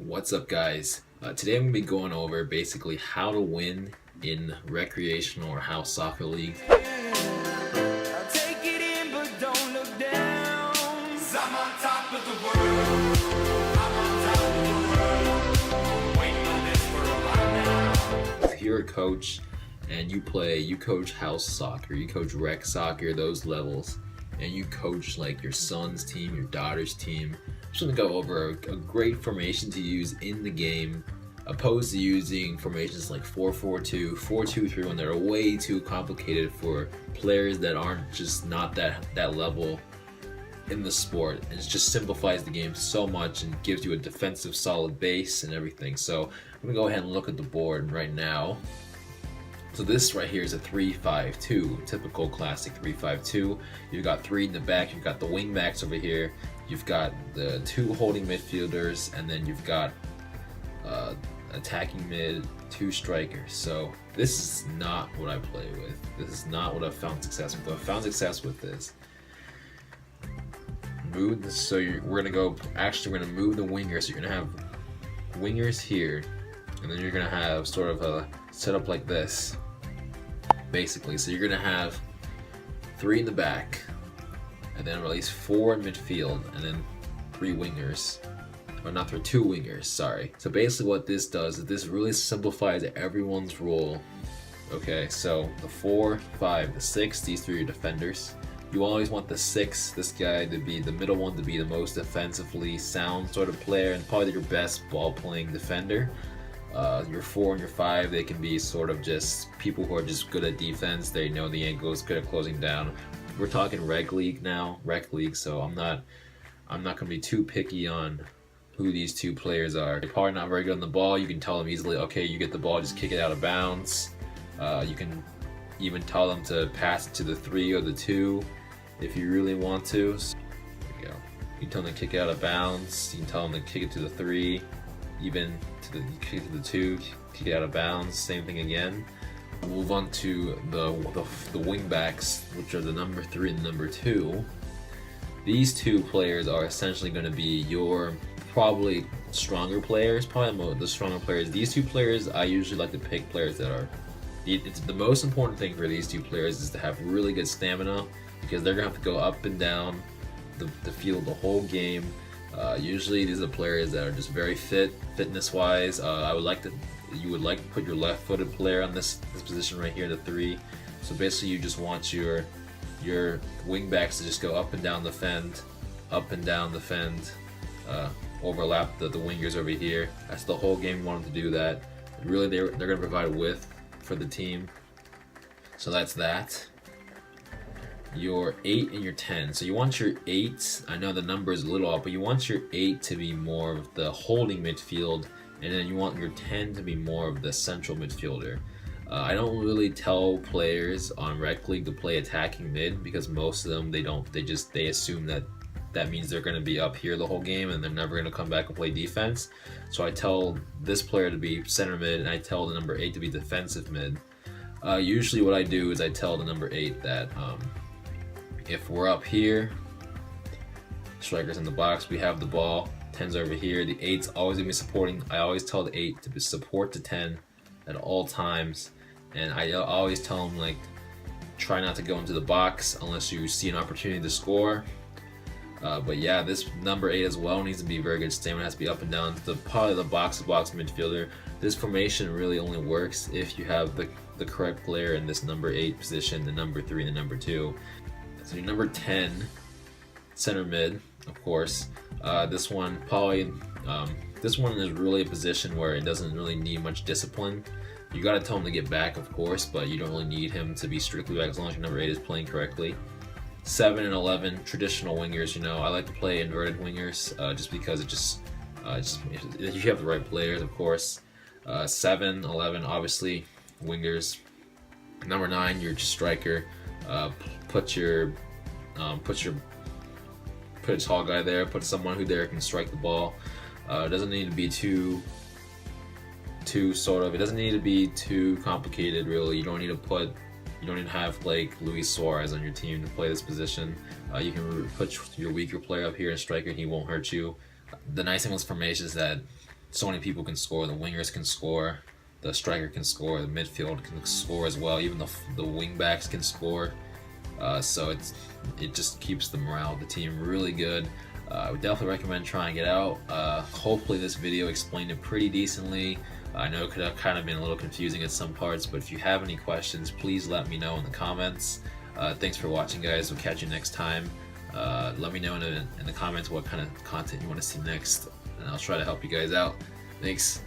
What's up, guys? Today I'm going to be going over basically how to win in recreational or house soccer league. If you're a coach and you coach house soccer, you coach rec soccer, those levels, and you coach like your son's team, your daughter's team, I'm just going to go over a great formation to use in the game, opposed to using formations like 4-4-2, 4-2-3 when they're way too complicated for players that aren't just not that level in the sport. And it just simplifies the game so much and gives you a defensive solid base and everything. So I'm going to go ahead and look at the board right now. So this right here is a 3-5-2, typical classic 3-5-2. You've got three in the back, you've got the wing backs over here, you've got the two holding midfielders, and then you've got attacking mid, two strikers. So this is not what I play with. This is not what I've found success with. I've found success with this. We're gonna move the wingers. So you're gonna have wingers here, and then you're gonna have sort of a setup like this, basically. So you're gonna have three in the back, and then at least four in midfield, and then three wingers. Or not, for two wingers, sorry. So basically what this does is this really simplifies everyone's role. Okay, so the 4, 5, the 6, these three are defenders. You always want the 6, this guy, to be the middle one, to be the most defensively sound sort of player and probably your best ball playing defender. Your 4 and your 5, they can be sort of just people who are just good at defense. They know the angles, good at closing down. We're talking rec league now, so I'm not gonna be too picky on who these two players are. They're probably not very good on the ball. You can tell them easily, okay, you get the ball, just kick it out of bounds. You can even tell them to pass it to the 3 or the 2 if you really want to. So, there we go. You can tell them to kick it out of bounds. You can tell them to kick it to the 3, even to the kick it to the 2, kick it out of bounds. Same thing again. We'll move on to the wing backs, which are the number 3 and the number 2. These two players are essentially going to be your probably stronger players, probably the stronger players. These two players, I usually like to pick players that are. It's the most important thing for these two players is to have really good stamina, because they're gonna have to go up and down the field the whole game. Usually these are players that are just very fitness wise. You would like to put your left-footed player on this position right here, the 3. So basically you just want your wing backs to just go up and down defend, overlap the wingers over here. That's the whole game. You want them to do that. Really, they're going to provide width for the team. So that's that. Your 8 and your 10. So you want your 8, I know the number is a little off, but you want your 8 to be more of the holding midfield, and then you want your 10 to be more of the central midfielder. I don't really tell players on Rec League to play attacking mid, because most of them, they assume that means they're going to be up here the whole game and they're never going to come back and play defense. So I tell this player to be center mid, and I tell the number 8 to be defensive mid. Usually what I do is I tell the number 8 that if we're up here, striker's in the box, we have the ball, 10's over here, the 8's always going to be supporting. I always tell the 8 to support the 10 at all times, and I always tell them, like, try not to go into the box unless you see an opportunity to score. But yeah, this number 8 as well needs to be very good stamina. It has to be up and down. Probably the box-to-box midfielder. This formation really only works if you have the correct player in this number 8 position, the number 3 and the number 2. So your number 10, center mid, of course. This one is really a position where it doesn't really need much discipline. You got to tell him to get back, of course, but you don't really need him to be strictly back as long as your number 8 is playing correctly. 7 and 11, traditional wingers. I like to play inverted wingers just because if you have the right players, of course. 7, 11, obviously wingers. Number 9, your striker. Put a tall guy there. Put someone who there can strike the ball. It doesn't need to be too it doesn't need to be too complicated, really. You don't need to have like Luis Suarez on your team to play this position. You can put your weaker player up here and striker, and he won't hurt you. The nice thing with formation is that so many people can score. The wingers can score, the striker can score, the midfield can score as well. Even the wing backs can score. So it just keeps the morale of the team really good. I would definitely recommend trying it out. Hopefully this video explained it pretty decently. I know it could have kind of been a little confusing at some parts, but if you have any questions, please let me know in the comments. Thanks for watching, guys. We'll catch you next time. Let me know in the comments what kind of content you want to see next, and I'll try to help you guys out. Thanks.